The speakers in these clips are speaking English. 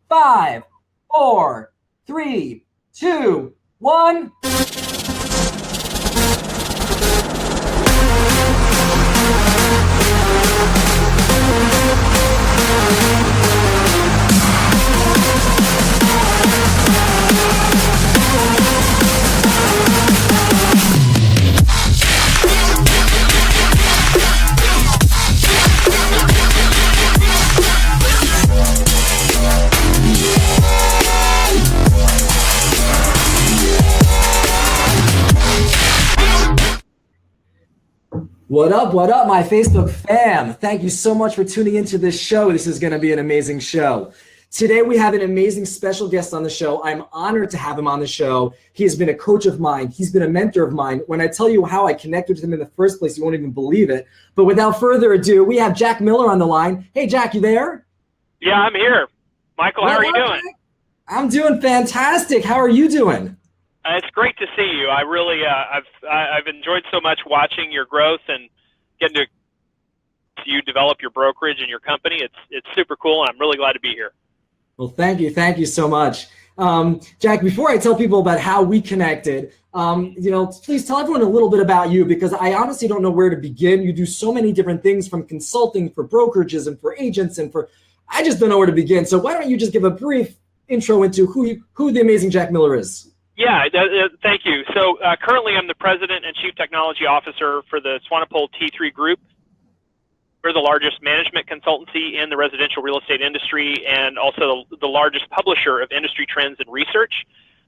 5, 4, 3, 2, 1. What up, my Facebook fam? Thank you so much for tuning into this show. This is going to be an amazing show. Today, we have an amazing special guest on the show. I'm honored to have him on the show. He has been a coach of mine. He's been a mentor of mine. When I tell you how I connected with him in the first place, you won't even believe it. But without further ado, we have Jack Miller on the line. Hey, Jack, you there? Yeah, I'm here. Michael, how are you doing? I'm doing fantastic. How are you doing? It's great to see you. I really, I've enjoyed so much watching your growth and getting to see you develop your brokerage and your company. It's super cool, and I'm really glad to be here. Well, thank you so much, Jack. Before I tell people about how we connected, please tell everyone a little bit about you, because I honestly don't know where to begin. You do so many different things, from consulting for brokerages and for agents, and I just don't know where to begin. So why don't you just give a brief intro into who the amazing Jack Miller is? Yeah, thank you. So currently I'm the President and Chief Technology Officer for the Swanepoel T3 Group. We're the largest management consultancy in the residential real estate industry, and also the largest publisher of industry trends and research.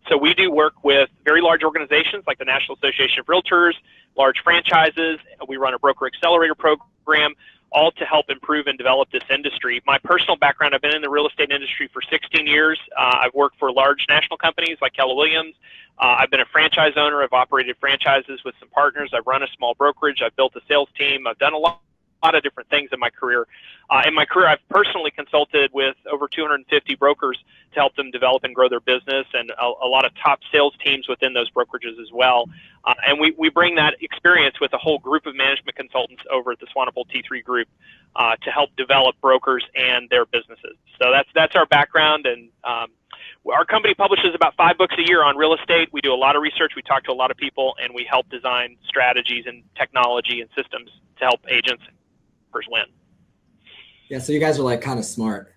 So we do work with very large organizations like the National Association of Realtors, large franchises. We run a broker accelerator program, all to help improve and develop this industry. My personal background, I've been in the real estate industry for 16 years. I've worked for large national companies like Keller Williams. I've been a franchise owner. I've operated franchises with some partners. I've run a small brokerage. I've built a sales team. I've done a lot of different things in my career. I've personally consulted with over 250 brokers to help them develop and grow their business, and a lot of top sales teams within those brokerages as well. And we bring that experience with a whole group of management consultants over at the Swanepoel T3 Group to help develop brokers and their businesses. So that's our background, and our company publishes about 5 books a year on real estate. We do a lot of research. We talk to a lot of people, and we help design strategies and technology and systems to help agents win. Yeah, so you guys are like kind of smart.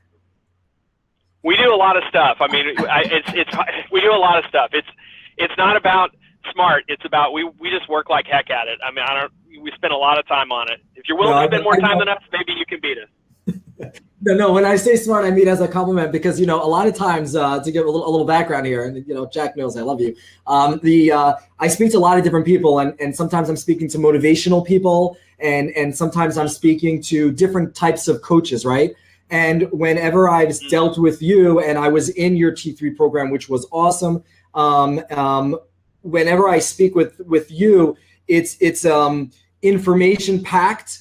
We do a lot of stuff. I mean, we do a lot of stuff. It's not about smart. It's about we just work like heck at it. I mean, we spend a lot of time on it. If you're willing to spend more time than us, maybe you can beat us. No, when I say smart, I mean as a compliment, because, a lot of times, to give a little background here, and, Jack knows I love you. I speak to a lot of different people, and sometimes I'm speaking to motivational people, and sometimes I'm speaking to different types of coaches, right? And whenever I've dealt with you, and I was in your T3 program, which was awesome, whenever I speak with you, it's information packed,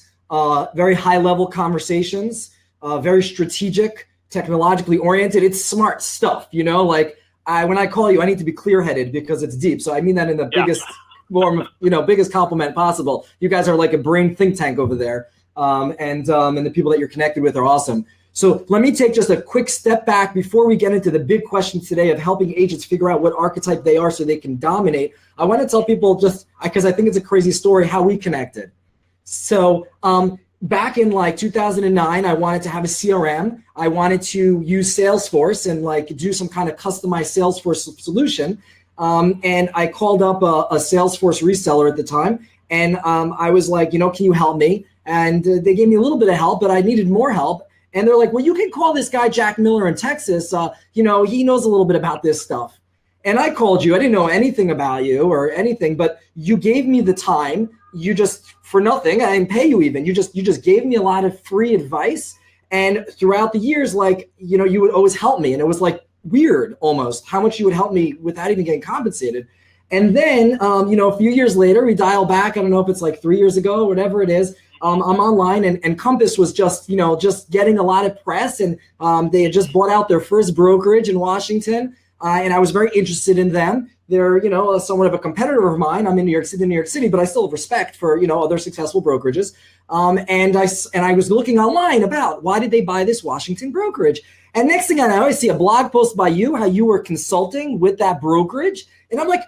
very high level conversations, very strategic, technologically oriented. It's smart stuff, like when I call you, I need to be clear headed because it's deep. So I mean that in the biggest form of, biggest compliment possible. You guys are like a brain think tank over there. And the people that you're connected with are awesome. So let me take just a quick step back before we get into the big question today of helping agents figure out what archetype they are so they can dominate. I want to tell people, just because I think it's a crazy story, how we connected. So back in like 2009, I wanted to have a CRM. I wanted to use Salesforce and like do some kind of customized Salesforce solution. And I called up a Salesforce reseller at the time. And I was like, can you help me? And they gave me a little bit of help, but I needed more help. And they're like, well, you can call this guy Jack Miller in Texas. He knows a little bit about this stuff. And I called you. I didn't know anything about you or anything, but you gave me the time. You just, for nothing, I didn't pay you even. You just gave me a lot of free advice. And throughout the years, you would always help me. And it was like weird almost how much you would help me without even getting compensated. And then, a few years later, we dial back. I don't know if it's like 3 years ago or whatever it is. I'm online, and Compass was just getting a lot of press, and they had just bought out their first brokerage in Washington, and I was very interested in them. They're somewhat of a competitor of mine. I'm in New York City, but I still have respect for other successful brokerages. And I was looking online about why did they buy this Washington brokerage, And next thing I know, I see a blog post by you, how you were consulting with that brokerage. And I'm like,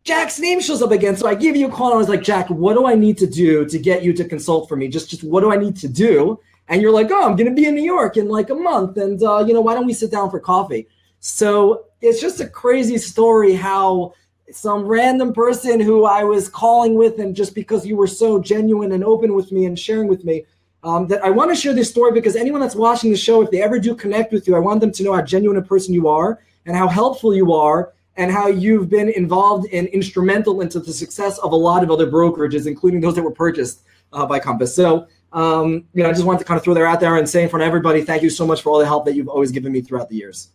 Jack's name shows up again. So I give you a call and I was like, Jack, what do I need to do to get you to consult for me? Just what do I need to do? And you're like, oh, I'm going to be in New York in like a month. And, why don't we sit down for coffee? So it's just a crazy story how some random person who I was calling with, and just because you were so genuine and open with me and sharing with me, that I want to share this story because anyone that's watching the show, if they ever do connect with you, I want them to know how genuine a person you are and how helpful you are and how you've been involved and instrumental into the success of a lot of other brokerages, including those that were purchased by Compass. So, I just wanted to kind of throw that out there and say in front of everybody, thank you so much for all the help that you've always given me throughout the years.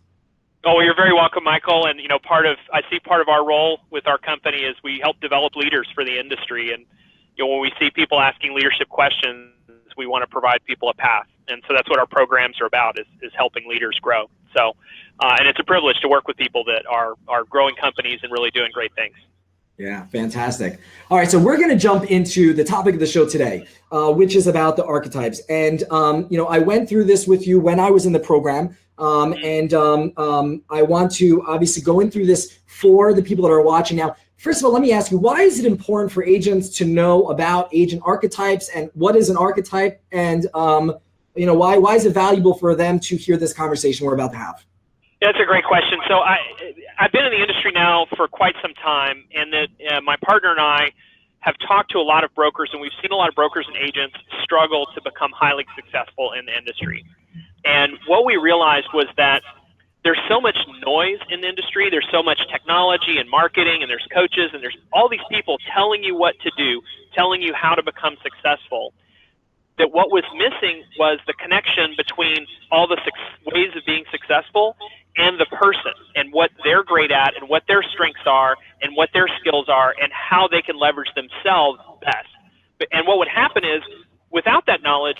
Oh, well, you're very welcome, Michael. And, I see part of our role with our company is we help develop leaders for the industry. And, when we see people asking leadership questions, we want to provide people a path. And so that's what our programs are about, is helping leaders grow. So, and it's a privilege to work with people that are growing companies and really doing great things. Yeah, fantastic. All right, so we're going to jump into the topic of the show today, which is about the archetypes. And, I went through this with you when I was in the program. I want to obviously go in through this for the people that are watching now. First of all, let me ask you, why is it important for agents to know about agent archetypes and what is an archetype? And, why is it valuable for them to hear this conversation we're about to have? That's a great question. So I've been in the industry now for quite some time, and that my partner and I have talked to a lot of brokers, and we've seen a lot of brokers and agents struggle to become highly successful in the industry. And what we realized was that there's so much noise in the industry, there's so much technology and marketing, and there's coaches, and there's all these people telling you what to do, telling you how to become successful, that what was missing was the connection between all the ways of being successful and the person and what they're great at and what their strengths are and what their skills are and how they can leverage themselves best. And what would happen is, without that knowledge,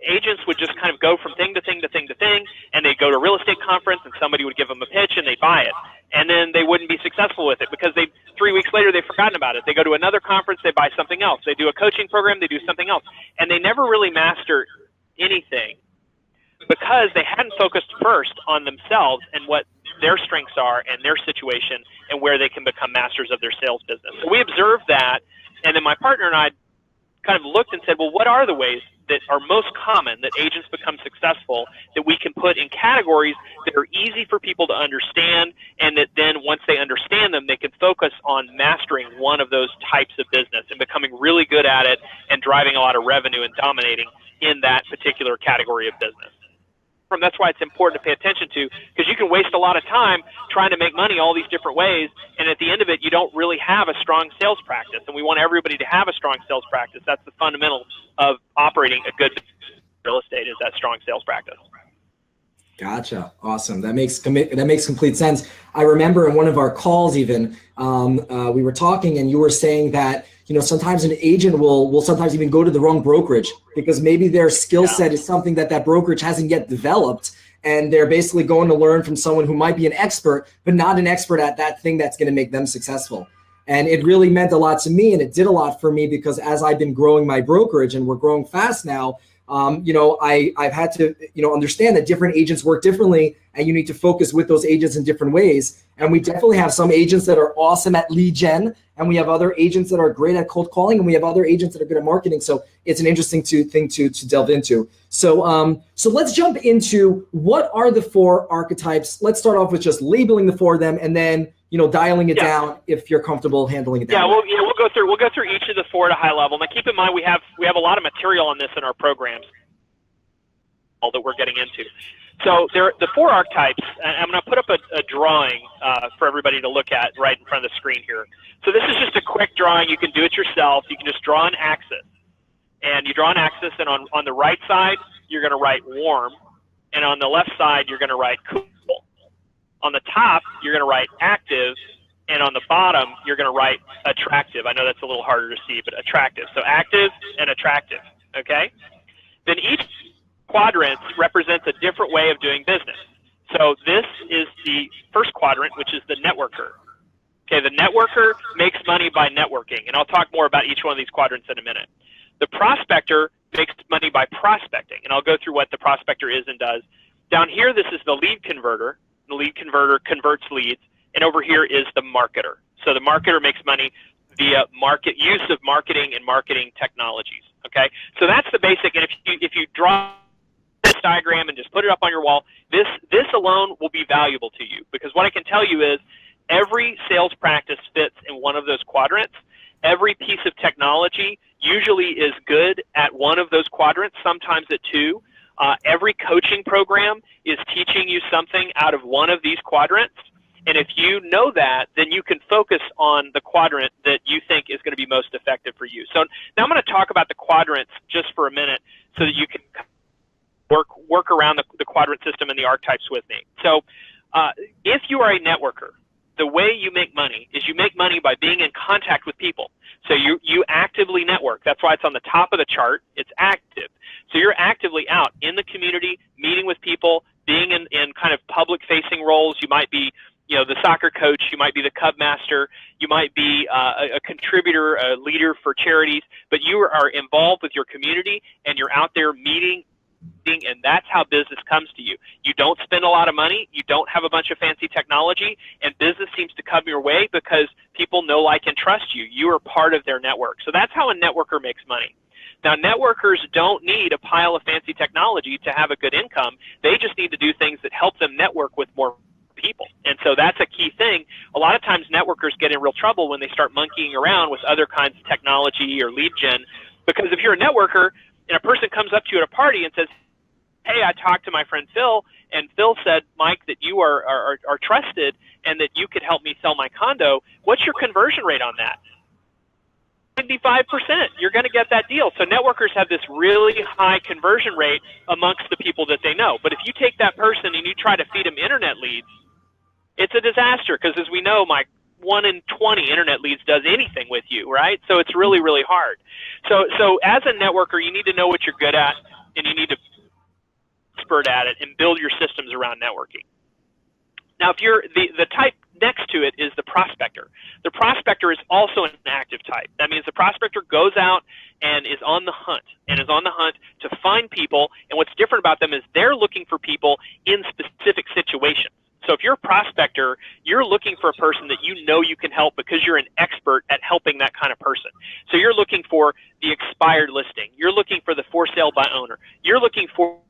agents would just kind of go from thing to thing to thing to thing, and they'd go to a real estate conference and somebody would give them a pitch and they'd buy it. And then they wouldn't be successful with it because 3 weeks later they've forgotten about it. They go to another conference, they buy something else. They do a coaching program, they do something else. And they never really master anything because they hadn't focused first on themselves and what their strengths are and their situation and where they can become masters of their sales business. So we observed that, and then my partner and I kind of looked and said, well, what are the ways that are most common that agents become successful that we can put in categories that are easy for people to understand, and that then once they understand them, they can focus on mastering one of those types of business and becoming really good at it and driving a lot of revenue and dominating in that particular category of business. That's why it's important to pay attention to, because you can waste a lot of time trying to make money all these different ways, and at the end of it, you don't really have a strong sales practice. And we want everybody to have a strong sales practice. That's the fundamental of operating a good real estate, is that strong sales practice. Gotcha. Awesome. That makes complete sense. I remember in one of our calls even, we were talking and you were saying that, sometimes an agent will sometimes even go to the wrong brokerage because maybe their skill set is something that brokerage hasn't yet developed. And they're basically going to learn from someone who might be an expert, but not an expert at that thing that's going to make them successful. And it really meant a lot to me, and it did a lot for me because as I've been growing my brokerage, and we're growing fast now, I've had to, understand that different agents work differently, and you need to focus with those agents in different ways. And we definitely have some agents that are awesome at lead gen, and we have other agents that are great at cold calling, and we have other agents that are good at marketing. So it's an interesting thing to delve into. So let's jump into what are the 4 archetypes. Let's start off with just labeling the 4 of them, and then dialing it down if you're comfortable handling it down. We'll go through each of the 4 at a high level. Now, keep in mind we have a lot of material on this in our programs that we're getting into. So the 4 archetypes. I'm going to put up a drawing for everybody to look at right in front of the screen here. So this is just a quick drawing. You can do it yourself. You can just draw an axis, and you draw an axis, and on the right side you're going to write warm, and on the left side you're going to write cool. On the top, you're going to write active, and on the bottom, you're going to write attractive. I know that's a little harder to see, but attractive. So active and attractive, okay? Then each quadrant represents a different way of doing business. So this is the first quadrant, which is the networker. Okay, the networker makes money by networking, and I'll talk more about each one of these quadrants in a minute. The prospector makes money by prospecting, and I'll go through what the prospector is and does. Down here, this is the lead converter. The lead converter converts leads, and over here is the marketer. So the marketer makes money via use of marketing and marketing technologies. Okay, so that's the basic. And if you draw this diagram and just put it up on your wall, this alone will be valuable to you, because what I can tell you is every sales practice fits in one of those quadrants. Every piece of technology usually is good at one of those quadrants, sometimes at two. Every coaching program is teaching you something out of one of these quadrants. And if you know that, then you can focus on the quadrant that you think is going to be most effective for you. So now I'm going to talk about the quadrants just for a minute so that you can work around the quadrant system and the archetypes with me. So if you are a networker, the way you make money is you make money by being in contact with people. So you actively network. That's why it's on the top of the chart. It's active. So you're actively out in the community, meeting with people, being in kind of public-facing roles. You might be, the soccer coach. You might be the Cub master. You might be a contributor, a leader for charities. But you are involved with your community, and you're out there meeting, and that's how business comes to you. You don't spend a lot of money, you don't have a bunch of fancy technology, and business seems to come your way because people know, like, and trust you. You are part of their network. So that's how a networker makes money. Now, networkers don't need a pile of fancy technology to have a good income. They just need to do things that help them network with more people. And so that's a key thing. A lot of times networkers get in real trouble when they start monkeying around with other kinds of technology or lead gen, because if you're a networker and a person comes up to you at a party and says, hey, I talked to my friend Phil, and Phil said, Mike, that you are trusted and that you could help me sell my condo, what's your conversion rate on that? 95%. You're going to get that deal. So networkers have this really high conversion rate amongst the people that they know. But if you take that person and you try to feed them internet leads, it's a disaster, because as we know, Mike, 1 in 20 internet leads does anything with you, right? So it's really, really hard. So as a networker, you need to know what you're good at, and you need to be expert at it and build your systems around networking. Now, if you're the type next to it is the prospector. The prospector is also an active type. That means the prospector goes out and is on the hunt, to find people, and what's different about them is they're looking for people in specific situations. So if you're a prospector, you're looking for a person that you know you can help because you're an expert at helping that kind of person. So you're looking for the expired listing. You're looking for the for sale by owner. You're looking for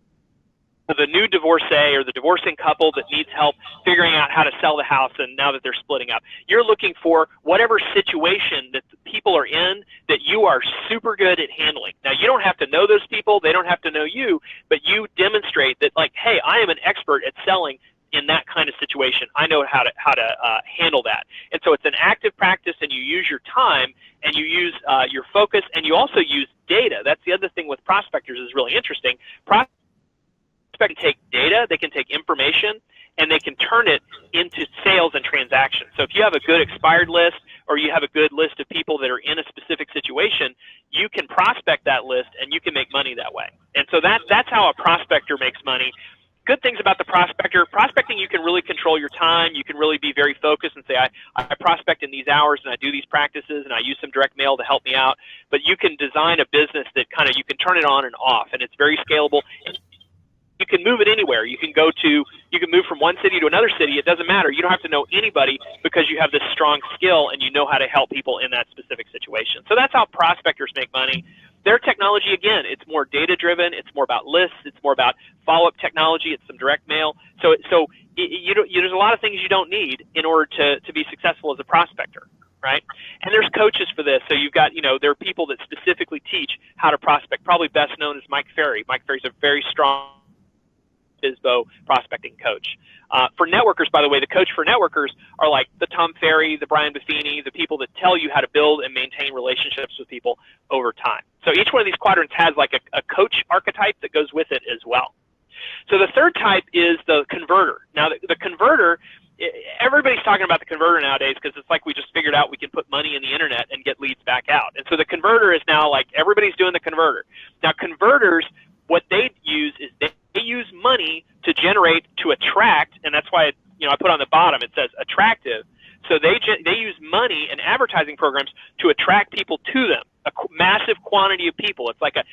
the new divorcee or the divorcing couple that needs help figuring out how to sell the house and now that they're splitting up. You're looking for whatever situation that the people are in that you are super good at handling. Now, you don't have to know those people. They don't have to know you, but you demonstrate that, like, hey, I am an expert at selling in that kind of situation. I know how to handle that. And so it's an active practice, and you use your time, and you use your focus, and you also use data. That's the other thing with prospectors is really interesting. Prospectors can take data, they can take information, and they can turn it into sales and transactions. So if you have a good expired list, or you have a good list of people that are in a specific situation, you can prospect that list, and you can make money that way. And so that's how a prospector makes money. Good things about the prospector. Prospecting, you can really control your time. You can really be very focused and say, I prospect in these hours, and I do these practices, and I use some direct mail to help me out. But you can design a business that you can turn it on and off, and it's very scalable. You can move it anywhere. You can move from one city to another city. It doesn't matter. You don't have to know anybody because you have this strong skill and you know how to help people in that specific situation. So that's how prospectors make money. Their technology, again, it's more data-driven. It's more about lists. It's more about follow-up technology. It's some direct mail. So there's a lot of things you don't need in order to be successful as a prospector, right? And there's coaches for this. So you've got, there are people that specifically teach how to prospect. Probably best known as Mike Ferry. Mike Ferry's a very strong FISBO prospecting coach. For networkers, by the way, the coach for networkers are like the Tom Ferry, the Brian Buffini, the people that tell you how to build and maintain relationships with people over time. So each one of these quadrants has like a coach archetype that goes with it as well. So the third type is the converter. Now, the converter, everybody's talking about the converter nowadays because it's like we just figured out we can put money in the internet and get leads back out. And so the converter is now like everybody's doing the converter. Now, converters, what they use is they use money to generate, to attract, and that's why I put on the bottom, it says attractive. So they use money and advertising programs to attract people to them. massive quantity of people. It's like a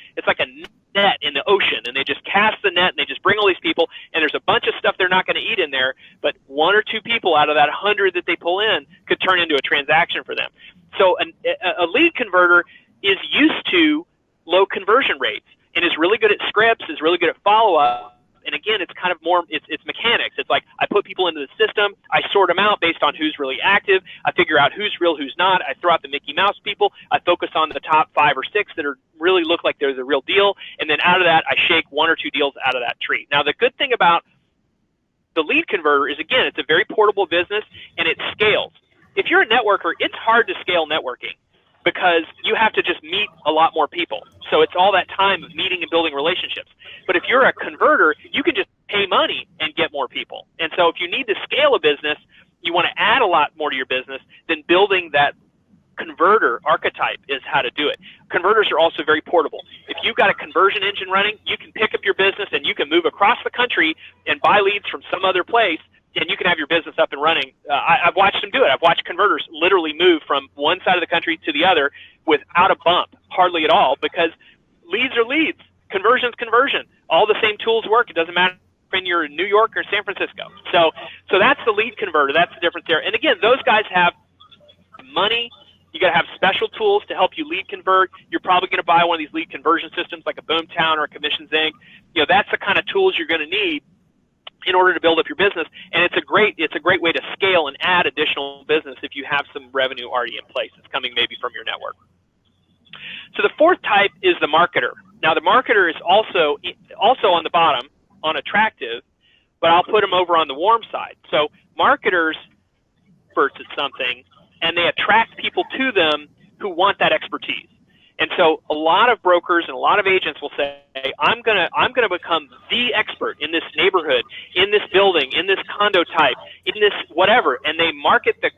net in the ocean, and they just cast the net and they just bring all these people, and there's a bunch of stuff they're not going to eat in there, but one or two people out of that 100 that they pull in could turn into a transaction for them. So a lead converter is used to low conversion rates and is really good at scripts, is really good at follow-up. And again, it's kind of more, it's mechanics. It's like I put people into the system, I sort them out based on who's really active, I figure out who's real, who's not, I throw out the Mickey Mouse people, I focus on the top 5 or 6 that are really look like they're the real deal, and then out of that, I shake 1 or 2 deals out of that tree. Now, the good thing about the lead converter is, again, it's a very portable business, and it scales. If you're a networker, it's hard to scale networking, because you have to just meet a lot more people. So it's all that time of meeting and building relationships. But if you're a converter, you can just pay money and get more people. And so if you need to scale a business, you want to add a lot more to your business, then building that converter archetype is how to do it. Converters are also very portable. If you've got a conversion engine running, you can pick up your business and you can move across the country and buy leads from some other place, and you can have your business up and running. I've watched them do it. I've watched converters literally move from one side of the country to the other without a bump, hardly at all, because leads are leads. Conversion's conversion. All the same tools work. It doesn't matter if you're in New York or San Francisco. So that's the lead converter. That's the difference there. And again, those guys have money. You got to have special tools to help you lead convert. You're probably going to buy one of these lead conversion systems like a Boomtown or a Commissions Inc. You know, that's the kind of tools you're going to need in order to build up your business. And it's a great way to scale and add additional business if you have some revenue already in place. It's coming maybe from your network. So the fourth type is the marketer. Now the marketer is also on the bottom on attractive, but I'll put them over on the warm side. So marketers experts at something, and they attract people to them who want that expertise. And so a lot of brokers and a lot of agents will say, I'm gonna become the expert in this neighborhood, in this building, in this condo type, in this whatever, and they market the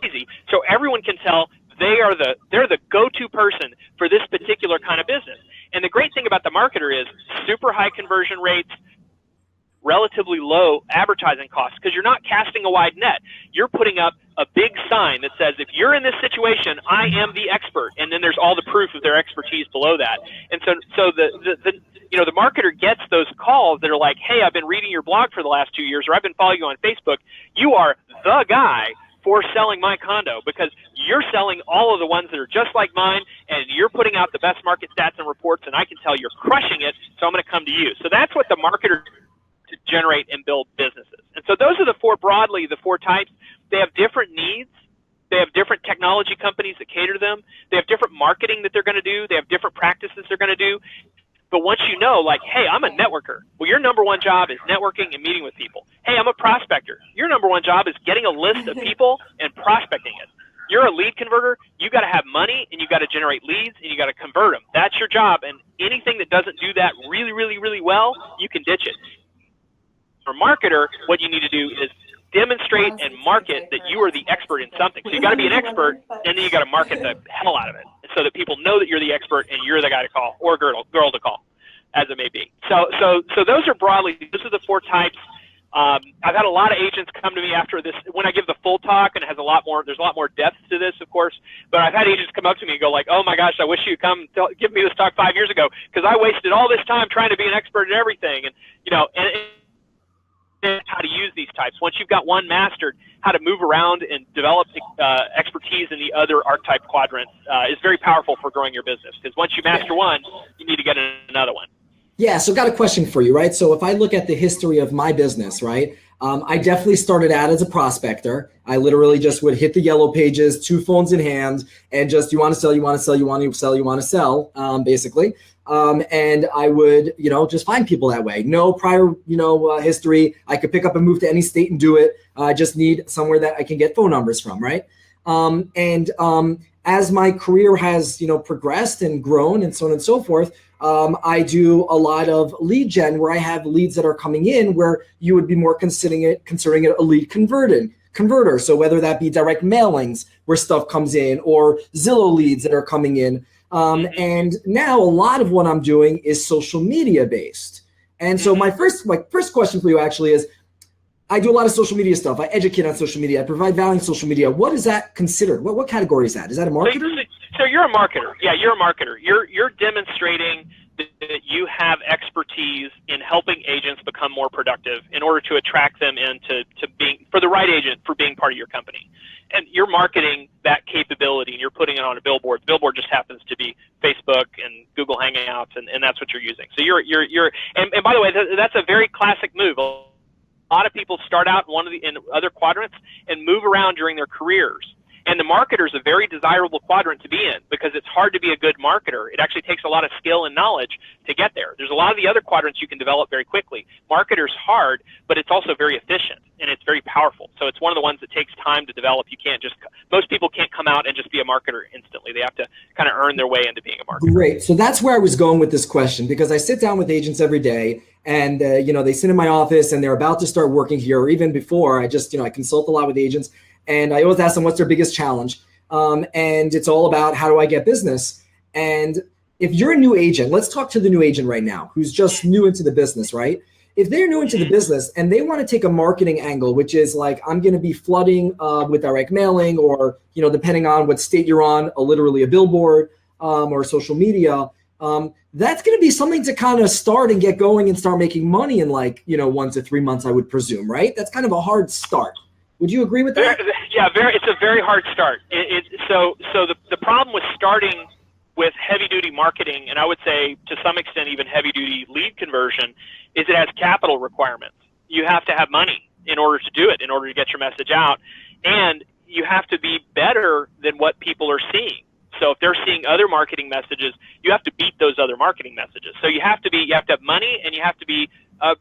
easy so everyone can tell they're the go-to person for this particular kind of business. And the great thing about the marketer is super high conversion rates, relatively low advertising costs, because you're not casting a wide net. You're putting up a big sign that says, if you're in this situation, I am the expert, and then there's all the proof of their expertise below that. And so the marketer gets those calls that are like, hey, I've been reading your blog for the last 2 years, or I've been following you on Facebook. You are the guy for selling my condo, because you're selling all of the ones that are just like mine, and you're putting out the best market stats and reports, and I can tell you're crushing it, so I'm going to come to you. So that's what the marketer to generate and build businesses. And so those are the four types. They have different needs. They have different technology companies that cater to them. They have different marketing that they're going to do. They have different practices they're going to do. But once you know, like, hey, I'm a networker. Well, your number one job is networking and meeting with people. Hey, I'm a prospector. Your number one job is getting a list of people and prospecting it. You're a lead converter. You got to have money, and you got to generate leads, and you got to convert them. That's your job. And anything that doesn't do that really, really, really well, you can ditch it. For marketer, what you need to do is demonstrate and market that you are the expert in something. So you got to be an expert, and then you got to market the hell out of it, so that people know that you're the expert and you're the guy to call, or girl to call, as it may be. So those are those are the four types. I've had a lot of agents come to me after this when I give the full talk, and there's a lot more depth to this, of course. But I've had agents come up to me and go like, "Oh my gosh, I wish you'd come give me this talk 5 years ago, because I wasted all this time trying to be an expert at everything." And how to use these types. Once you've got one mastered, how to move around and develop expertise in the other archetype quadrants is very powerful for growing your business, because once you master one, you need to get another one. Yeah, so got a question for you, right? So if I look at the history of my business, right, I definitely started out as a prospector. I literally just would hit the yellow pages, 2 phones in hand, and just, you want to sell, you want to sell, you want to sell, you want to sell, basically. And I would, just find people that way. No prior, history. I could pick up and move to any state and do it. I just need somewhere that I can get phone numbers from, right? As my career has, progressed and grown and so on and so forth, I do a lot of lead gen where I have leads that are coming in where you would be more considering it a lead converter. So whether that be direct mailings where stuff comes in, or Zillow leads that are coming in. And now a lot of what I'm doing is social media based. And so my first question for you actually is, I do a lot of social media stuff. I educate on social media. I provide value in social media. What is that considered? What category is that? Is that a marketer? So you're a marketer. Yeah, you're a marketer. You're demonstrating that you have expertise in helping agents become more productive in order to attract them into being, for the right agent, for being part of your company. And you're marketing that capability and you're putting it on a billboard. The billboard just happens to be Facebook and Google Hangouts, and that's what you're using. So and by the way, that's a very classic move. A lot of people start out in other quadrants and move around during their careers. And the marketer is a very desirable quadrant to be in because it's hard to be a good marketer. It actually takes a lot of skill and knowledge to get there. There's a lot of the other quadrants you can develop very quickly. Marketer's hard, but it's also very efficient and it's very powerful. So it's one of the ones that takes time to develop. Most people can't come out and just be a marketer instantly. They have to kind of earn their way into being a marketer. Great. So that's where I was going with this question, because I sit down with agents every day and, they sit in my office and they're about to start working here, or even before. I consult a lot with agents. And I always ask them, what's their biggest challenge? And it's all about, how do I get business? And if you're a new agent, let's talk to the new agent right now, who's just new into the business, right? If they're new into the business and they want to take a marketing angle, which is like, I'm going to be flooding with direct mailing, or, depending on what state you're on, literally a billboard or social media, that's going to be something to kind of start and get going and start making money in 1 to 3 months, I would presume, right? That's kind of a hard start. Would you agree with that? Yeah, it's a very hard start. So the problem with starting with heavy-duty marketing, and I would say to some extent even heavy-duty lead conversion, is it has capital requirements. You have to have money in order to do it, in order to get your message out, and you have to be better than what people are seeing. So if they're seeing other marketing messages, you have to beat those other marketing messages. So you have to have money, and you have to be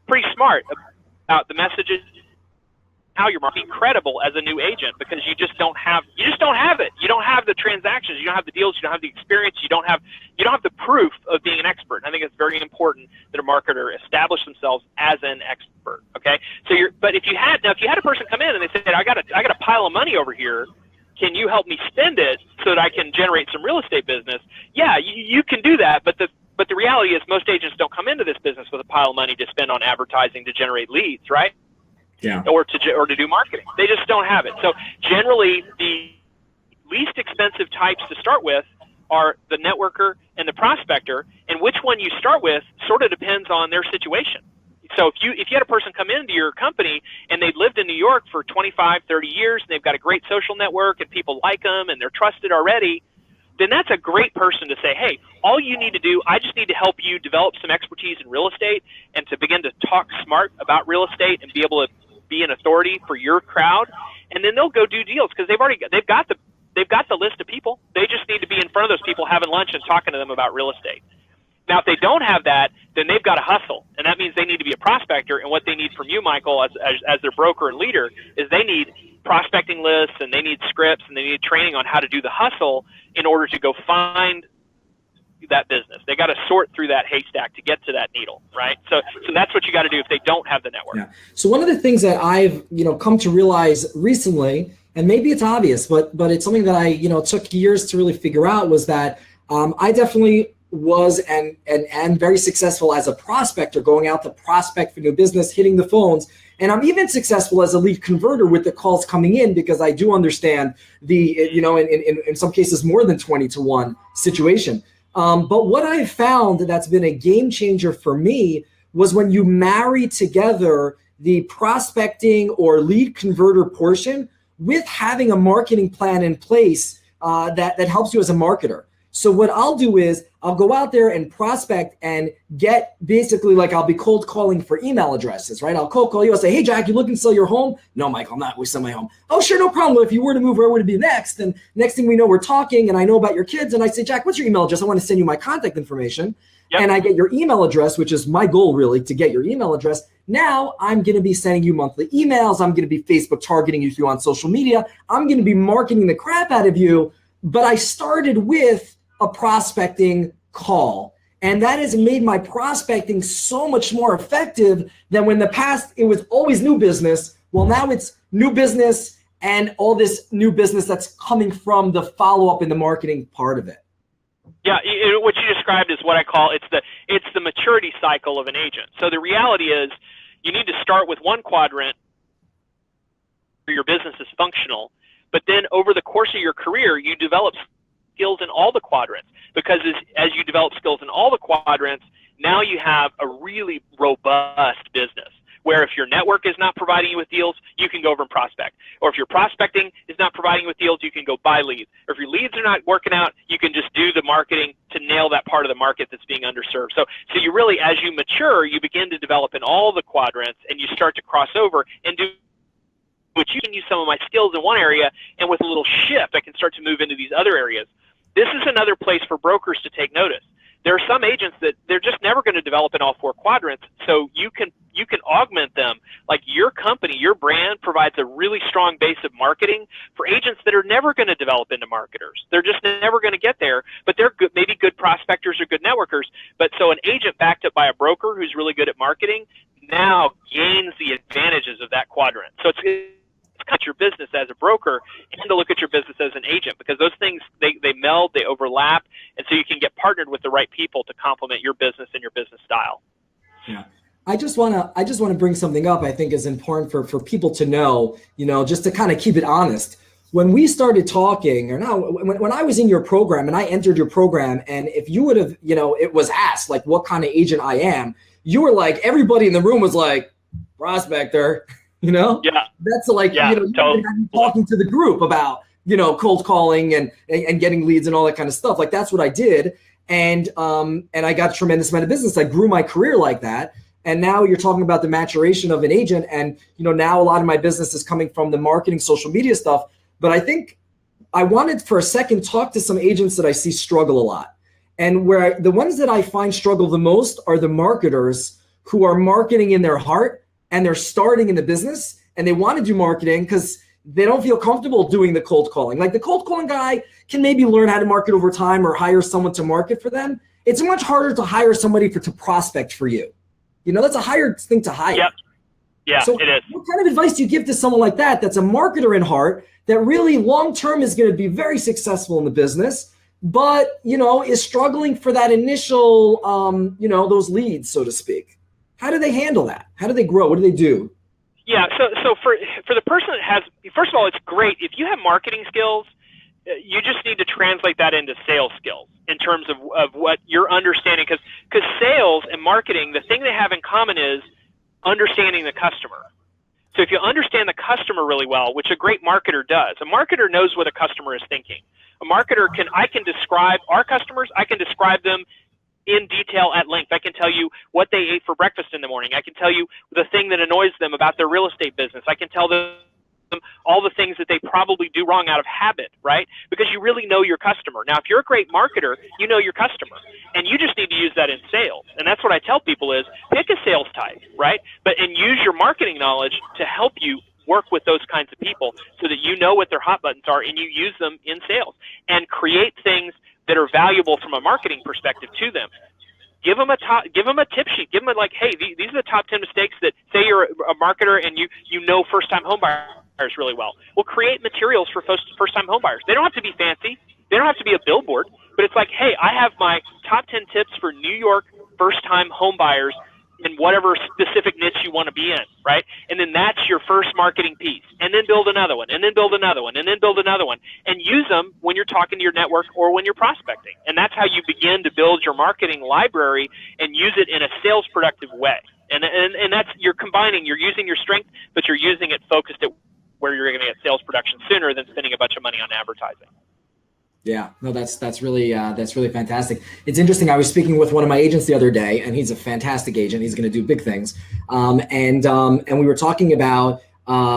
pretty smart about the messages, how you're marketing, credible as a new agent, because you just don't have it. You don't have the transactions, you don't have the deals, you don't have the experience, you don't have the proof of being an expert. And I think it's very important that a marketer establish themselves as an expert. Okay, but if you had a person come in and they said, I got a pile of money over here, can you help me spend it so that I can generate some real estate business? Yeah, you can do that, but the reality is most agents don't come into this business with a pile of money to spend on advertising to generate leads, right? Yeah. Or to do marketing. They just don't have it. So generally, the least expensive types to start with are the networker and the prospector, and which one you start with sort of depends on their situation. So if you had a person come into your company and they've lived in New York for 25, 30 years, and they've got a great social network and people like them and they're trusted already, then that's a great person to say, hey, all you need to do, I just need to help you develop some expertise in real estate and to begin to talk smart about real estate and be able to be an authority for your crowd, and then they'll go do deals because they've got the list of people. They just need to be in front of those people having lunch and talking to them about real estate. Now, if they don't have that, then they've got to hustle, and that means they need to be a prospector. And what they need from you, Michael, as their broker and leader, is they need prospecting lists, and they need scripts, and they need training on how to do the hustle in order to go find that business. They got to sort through that haystack to get to that needle, right? So that's what you got to do if they don't have the network. Yeah. So one of the things that I've come to realize recently, and maybe it's obvious, but it's something that I took years to really figure out, was that I definitely was and very successful as a prospector, going out to prospect for new business, hitting the phones. And I'm even successful as a lead converter with the calls coming in, because I do understand the, in some cases more than 20-to-1 situation. But what I found that's been a game changer for me was when you marry together the prospecting or lead converter portion with having a marketing plan in place that helps you as a marketer. So what I'll do is I'll go out there and prospect and get basically I'll be cold calling for email addresses, right? I'll cold call you. I'll say, hey, Jack, you looking to sell your home? No, Mike, I'm not. We sell my home. Oh, sure, no problem. If you were to move, where would it be next? And next thing we know, we're talking and I know about your kids. And I say, Jack, what's your email address? I want to send you my contact information. Yep. And I get your email address, which is my goal really, to get your email address. Now I'm going to be sending you monthly emails. I'm going to be Facebook targeting you through on social media. I'm going to be marketing the crap out of you. But I started with a prospecting call. And that has made my prospecting so much more effective than when in the past it was always new business. Well, now it's new business and all this new business that's coming from the follow-up in the marketing part of it. Yeah, what you described is what I call it's the maturity cycle of an agent. So the reality is you need to start with one quadrant where your business is functional, but then over the course of your career, you develop skills in all the quadrants, because as you develop skills in all the quadrants, now you have a really robust business, where if your network is not providing you with deals, you can go over and prospect. Or if your prospecting is not providing you with deals, you can go buy leads. Or if your leads are not working out, you can just do the marketing to nail that part of the market that's being underserved. So you really, as you mature, you begin to develop in all the quadrants, and you start to cross over and do what you can use some of my skills in one area, and with a little shift, I can start to move into these other areas. This is another place for brokers to take notice. There are some agents that they're just never going to develop in all four quadrants, so you can augment them. Like your company, your brand provides a really strong base of marketing for agents that are never going to develop into marketers. They're just never going to get there, but they're good, maybe good prospectors or good networkers. But so an agent backed up by a broker who's really good at marketing now gains the advantages of that quadrant. So it's cut your business as a broker and to look at your business as an agent, because those things, they meld, they overlap, and so you can get partnered with the right people to complement your business and your business style. Yeah. I just want to bring something up I think is important for people to know, just to kind of keep it honest. When we started talking, or now when I was in your program and I entered your program, and if you would have, it was asked like what kind of agent I am, you were like, everybody in the room was like, prospector. Yeah, that's like, totally. Talking to the group about, cold calling and getting leads and all that kind of stuff. Like that's what I did. And I got a tremendous amount of business. I grew my career like that. And now you're talking about the maturation of an agent. And, now a lot of my business is coming from the marketing, social media stuff. But I think I wanted for a second talk to some agents that I see struggle a lot. And where the ones that I find struggle the most are the marketers who are marketing in their heart, and they're starting in the business and they want to do marketing because they don't feel comfortable doing the cold calling. Like the cold calling guy can maybe learn how to market over time or hire someone to market for them. It's much harder to hire somebody to prospect for you. That's a hard thing to hire. Yep. Yeah, so it is. What kind of advice do you give to someone like that that's a marketer in heart that really long-term is going to be very successful in the business, but, is struggling for that initial, those leads, so to speak? How do they handle that? How do they grow? What do they do? Yeah, so for the person that has, first of all, it's great. If you have marketing skills, you just need to translate that into sales skills in terms of what you're understanding. Because sales and marketing, the thing they have in common is understanding the customer. So if you understand the customer really well, which a great marketer does, a marketer knows what a customer is thinking. A marketer I can describe our customers, I can describe them in detail at length. I can tell you what they ate for breakfast in the morning. I can tell you the thing that annoys them about their real estate business. I can tell them all the things that they probably do wrong out of habit, right? Because you really know your customer. Now, if you're a great marketer, you know your customer, and you just need to use that in sales. And that's what I tell people is pick a sales type, right? And use your marketing knowledge to help you work with those kinds of people so that you know what their hot buttons are and you use them in sales and create things that are valuable from a marketing perspective to them. Give them a tip sheet. Give them hey, these are the top 10 mistakes that, say you're a marketer and you know first-time home buyers really well. Well, create materials for first-time home buyers. They don't have to be fancy. They don't have to be a billboard, but it's like, hey, I have my top 10 tips for New York first-time home buyers in whatever specific niche you want to be in, right? And then that's your first marketing piece. And then build another one, and then build another one, and then build another one. And use them when you're talking to your network or when you're prospecting. And that's how you begin to build your marketing library and use it in a sales productive way. And that's, you're using your strength, but you're using it focused at where you're going to get sales production sooner than spending a bunch of money on advertising. Yeah, no, that's really fantastic. It's interesting. I was speaking with one of my agents the other day, and he's a fantastic agent. He's going to do big things. And we were talking about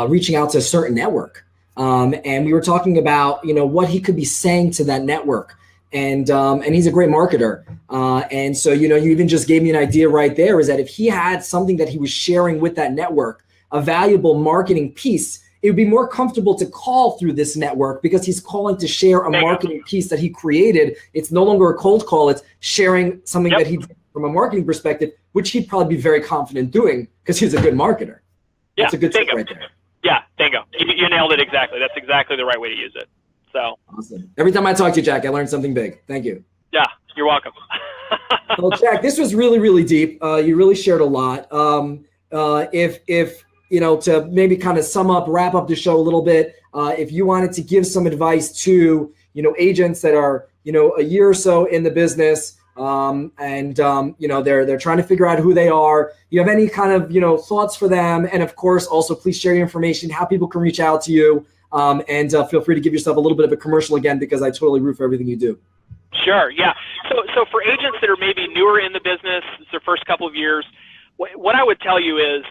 reaching out to a certain network. And we were talking about, what he could be saying to that network. And he's a great marketer. And so, you even just gave me an idea right there, is that if he had something that he was sharing with that network, a valuable marketing piece, it would be more comfortable to call through this network because he's calling to share a marketing piece that he created. It's no longer a cold call. It's sharing something that he did from a marketing perspective, which he'd probably be very confident doing because he's a good marketer. Yeah, that's a good tip right there. Yeah, bingo. You nailed it exactly. That's exactly the right way to use it. So awesome. Every time I talk to you, Jack, I learn something big. Thank you. Yeah, you're welcome. Well, Jack, this was really, really deep. You really shared a lot. If to maybe kind of wrap up the show a little bit, if you wanted to give some advice to, agents that are, a year or so in the business, they're trying to figure out who they are. You have any kind of, thoughts for them? And of course, also please share your information, how people can reach out to you. Feel free to give yourself a little bit of a commercial again, because I totally root for everything you do. Sure. Yeah. So for agents that are maybe newer in the business, it's their first couple of years, what I would tell you is,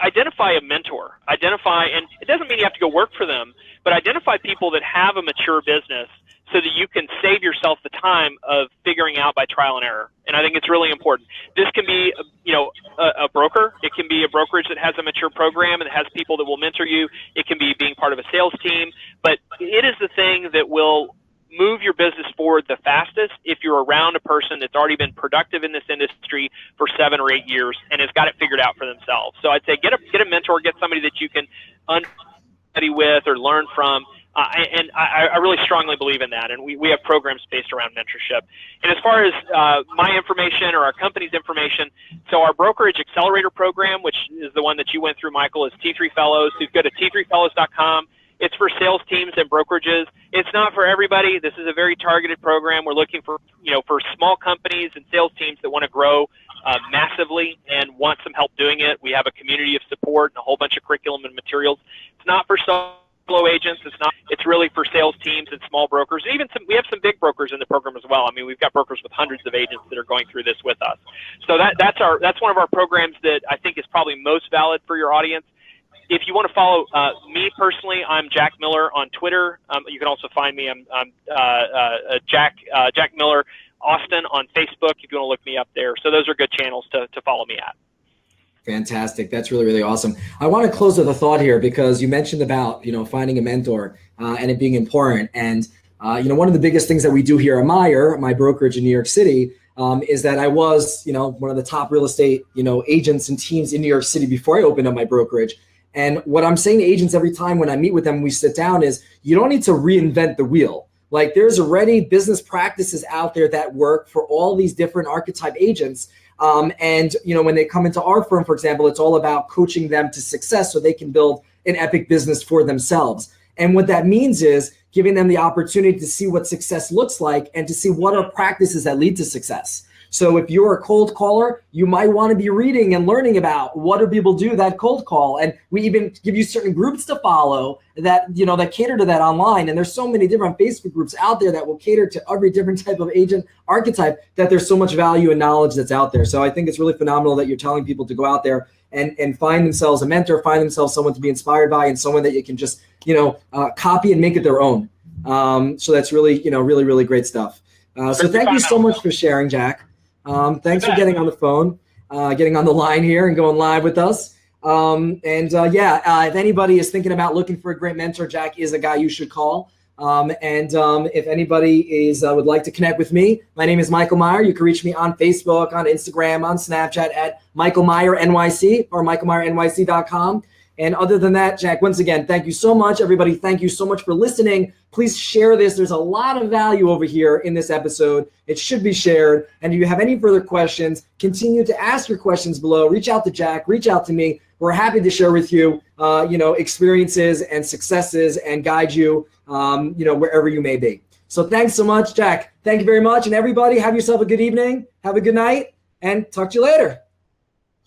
identify a mentor. And it doesn't mean you have to go work for them, but identify people that have a mature business so that you can save yourself the time of figuring out by trial and error. And I think it's really important. This can be, a broker. It can be a brokerage that has a mature program and has people that will mentor you. It can be being part of a sales team. But it is the thing that will move your business forward the fastest if you're around a person that's already been productive in this industry for 7 or 8 years and has got it figured out for themselves. So I'd say get a mentor, get somebody that you can study with or learn from. I really strongly believe in that, and we have programs based around mentorship. And as far as my information or our company's information, so our brokerage accelerator program, which is the one that you went through, Michael, is T3 Fellows. So you go to t3fellows.com. It's for sales teams and brokerages. It's not for everybody. This is a very targeted program. We're looking for, for small companies and sales teams that want to grow massively and want some help doing it. We have a community of support and a whole bunch of curriculum and materials. It's not for solo agents. It's really for sales teams and small brokers. Even we have some big brokers in the program as well. I mean, we've got brokers with hundreds of agents that are going through this with us. So that's one of our programs that I think is probably most valid for your audience. If you want to follow me personally, I'm Jack Miller on Twitter. You can also find me. I'm Jack Miller Austin on Facebook if you want to look me up there. So those are good channels to follow me at. Fantastic. That's really, really awesome. I want to close with a thought here, because you mentioned about, finding a mentor and it being important. And, one of the biggest things that we do here at Meier, my brokerage in New York City, is that I was, one of the top real estate, agents and teams in New York City before I opened up my brokerage. And what I'm saying to agents every time when I meet with them and we sit down is, you don't need to reinvent the wheel. Like, there's already business practices out there that work for all these different archetype agents. When they come into our firm, for example, it's all about coaching them to success so they can build an epic business for themselves. And what that means is giving them the opportunity to see what success looks like and to see what are practices that lead to success. So if you're a cold caller, you might want to be reading and learning about what do people do that cold call. And we even give you certain groups to follow that, that cater to that online. And there's so many different Facebook groups out there that will cater to every different type of agent archetype, that there's so much value and knowledge that's out there. So I think it's really phenomenal that you're telling people to go out there and find themselves a mentor, find themselves someone to be inspired by, and someone that you can just, copy and make it their own. So that's really, really, really great stuff. So thank you so much for sharing, Jack. Thanks for getting on the phone, getting on the line here and going live with us. If anybody is thinking about looking for a great mentor, Jack is a guy you should call. If anybody would like to connect with me, my name is Michael Meier. You can reach me on Facebook, on Instagram, on Snapchat at Michael Meier NYC or michaelmeiernyc.com. And other than that, Jack, once again, thank you so much. Everybody, thank you so much for listening. Please share this. There's a lot of value over here in this episode. It should be shared. And if you have any further questions, continue to ask your questions below. Reach out to Jack. Reach out to me. We're happy to share with you, experiences and successes and guide you, wherever you may be. So thanks so much, Jack. Thank you very much. And everybody, have yourself a good evening. Have a good night and talk to you later.